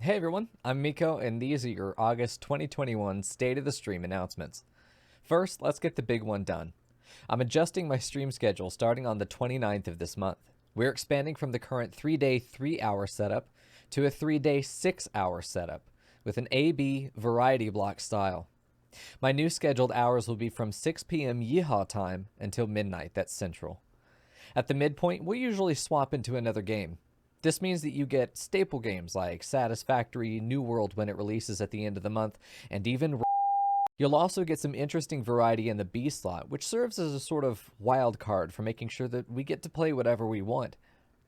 Hey everyone, I'm Miko, and these are your August 2021 State of the Stream announcements. First, let's get the big one done. I'm adjusting my stream schedule starting on the 29th of this month. We're expanding from the current 3-day, 3-hour setup to a 3-day, 6-hour setup with an A-B variety block style. My new scheduled hours will be from 6 p.m. Yeehaw time until midnight, that's central. At the midpoint, we'll usually swap into another game. This means that you get staple games like Satisfactory, New World when it releases at the end of the month, and even you'll also get some interesting variety in the B slot, which serves as a sort of wild card for making sure that we get to play whatever we want.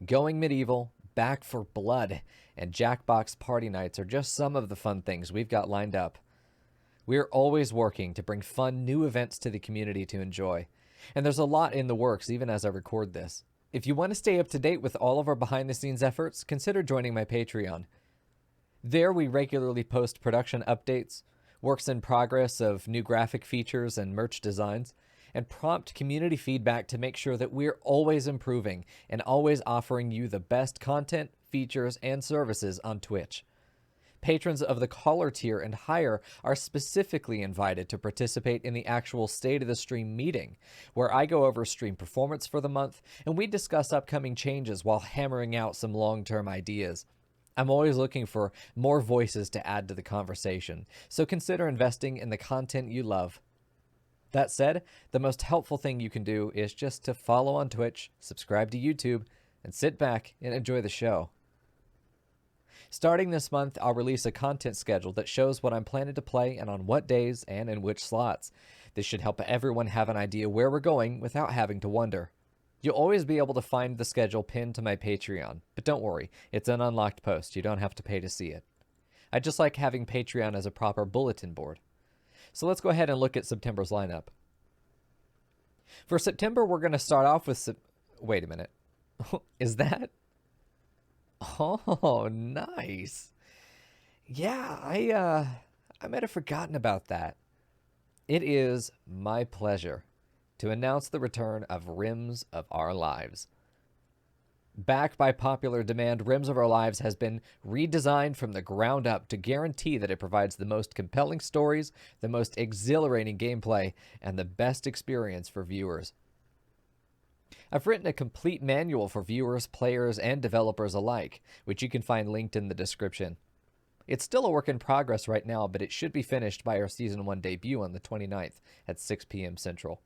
Going Medieval, Back for Blood, and Jackbox Party Nights are just some of the fun things we've got lined up. We're always working to bring fun new events to the community to enjoy, and there's a lot in the works even as I record this. If you want to stay up to date with all of our behind-the-scenes efforts, consider joining my Patreon. There we regularly post production updates, works in progress of new graphic features and merch designs, and prompt community feedback to make sure that we're always improving and always offering you the best content, features, and services on Twitch. Patrons of the caller tier and higher are specifically invited to participate in the actual State of the Stream meeting, where I go over stream performance for the month and we discuss upcoming changes while hammering out some long-term ideas. I'm always looking for more voices to add to the conversation, so consider investing in the content you love. That said, the most helpful thing you can do is just to follow on Twitch, subscribe to YouTube, and sit back and enjoy the show. Starting this month, I'll release a content schedule that shows what I'm planning to play and on what days and in which slots. This should help everyone have an idea where we're going without having to wonder. You'll always be able to find the schedule pinned to my Patreon, but don't worry, it's an unlocked post. You don't have to pay to see it. I just like having Patreon as a proper bulletin board. So let's go ahead and look at September's lineup. For September, we're going to start off with... Wait a minute. Is that... Oh, nice. Yeah, I might have forgotten about that. It is my pleasure to announce the return of Rims of Our Lives. Backed by popular demand, Rims of Our Lives has been redesigned from the ground up to guarantee that it provides the most compelling stories, the most exhilarating gameplay, and the best experience for viewers. I've written a complete manual for viewers, players, and developers alike, which you can find linked in the description. It's still a work in progress right now, but it should be finished by our Season 1 debut on the 29th at 6 p.m. Central.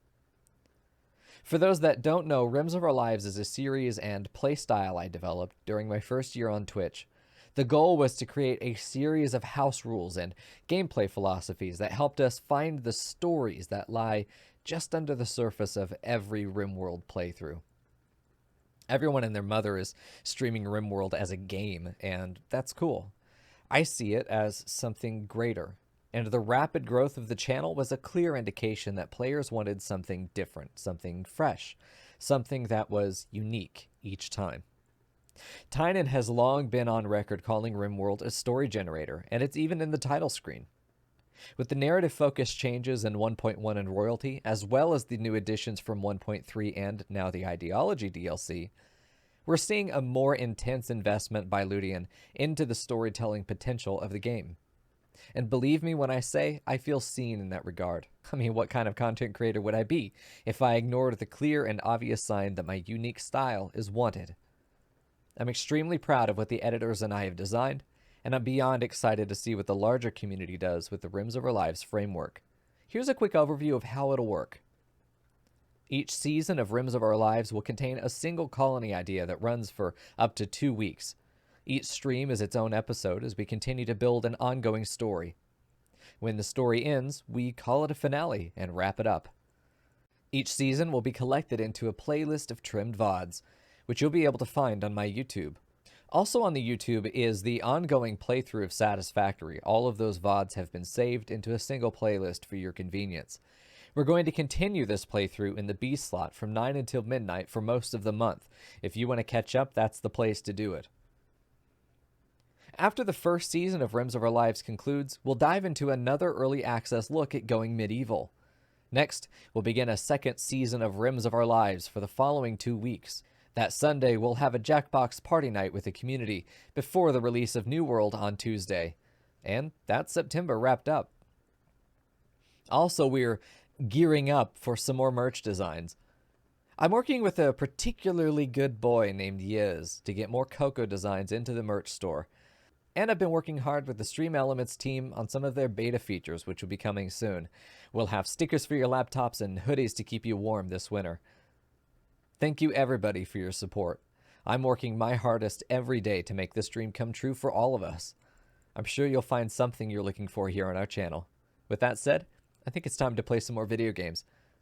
For those that don't know, Rims of Our Lives is a series and playstyle I developed during my first year on Twitch. The goal was to create a series of house rules and gameplay philosophies that helped us find the stories that lie just under the surface of every Rimworld playthrough. Everyone and their mother is streaming Rimworld as a game, and that's cool. I see it as something greater, and the rapid growth of the channel was a clear indication that players wanted something different, something fresh, something that was unique each time. Tynan has long been on record calling Rimworld a story generator, and it's even in the title screen. With the narrative focus changes in 1.1 and Royalty, as well as the new additions from 1.3 and now the Ideology DLC, we're seeing a more intense investment by Ludian into the storytelling potential of the game. And believe me when I say I feel seen in that regard. I mean, what kind of content creator would I be if I ignored the clear and obvious sign that my unique style is wanted? I'm extremely proud of what the editors and I have designed, and I'm beyond excited to see what the larger community does with the Rims of Our Lives framework. Here's a quick overview of how it'll work. Each season of Rims of Our Lives will contain a single colony idea that runs for up to 2 weeks. Each stream is its own episode as we continue to build an ongoing story. When the story ends, we call it a finale and wrap it up. Each season will be collected into a playlist of trimmed VODs, which you'll be able to find on my YouTube. Also on the YouTube is the ongoing playthrough of Satisfactory. All of those VODs have been saved into a single playlist for your convenience. We're going to continue this playthrough in the B slot from 9 until midnight for most of the month. If you want to catch up, that's the place to do it. After the first season of Rims of Our Lives concludes, we'll dive into another early access look at Going Medieval. Next, we'll begin a second season of Rims of Our Lives for the following 2 weeks. That Sunday, we'll have a Jackbox party night with the community before the release of New World on Tuesday. And that's September wrapped up. Also, we're gearing up for some more merch designs. I'm working with a particularly good boy named Yiz to get more Coco designs into the merch store. And I've been working hard with the Stream Elements team on some of their beta features, which will be coming soon. We'll have stickers for your laptops and hoodies to keep you warm this winter. Thank you everybody for your support. I'm working my hardest every day to make this dream come true for all of us. I'm sure you'll find something you're looking for here on our channel. With that said, I think it's time to play some more video games.